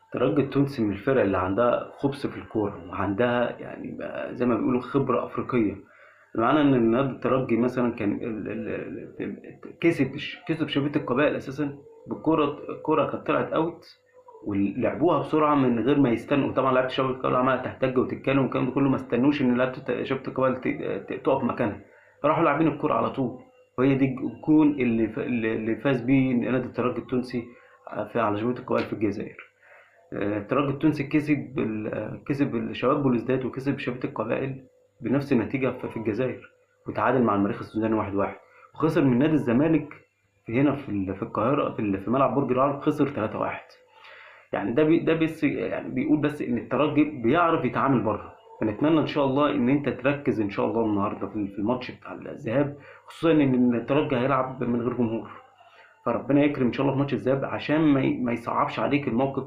الترجي التونسي من الفرق اللي عندها خبث في الكورة وعندها يعني بقى زي ما بيقولوا خبرة أفريقية. بمعنى إن نادي الترجي مثلا كان كسب شبيبة القبائل أساسا بالكورة. الكورة كانت طلعت أوت ولعبوها بسرعة من غير ما يستنوا. طبعا لعيبة شبيبة القبائل عمالة تحتج وتتكلم والكلام ده كله، ما استنوش إن لعيبة شبيبة القبائل تقف مكانها، راحوا لاعبين الكورة على طول. وهي دي الجون اللي فاز بيه نادي الترجي التونسي على شبيبة القبائل في الجزائر. الترجي التونسي كسب الشباب بلوزداد وكسب شبيبة القبائل بنفس النتيجة في الجزائر، وتعادل مع المريخ السوداني 1-1. وخسر من نادي الزمالك هنا في القاهرة في ملعب برج العرب، خسر 3-1. يعني ده بس يعني بيقول بس ان الترجي بيعرف يتعامل بره. فنتمنى ان شاء الله ان انت تركز ان شاء الله النهارده في الماتش بتاع الذهاب، خصوصا ان الترجي هيلعب من غير جمهور. فربنا يكرم ان شاء الله في ماتش الذهاب عشان ما يصعبش عليك الموقف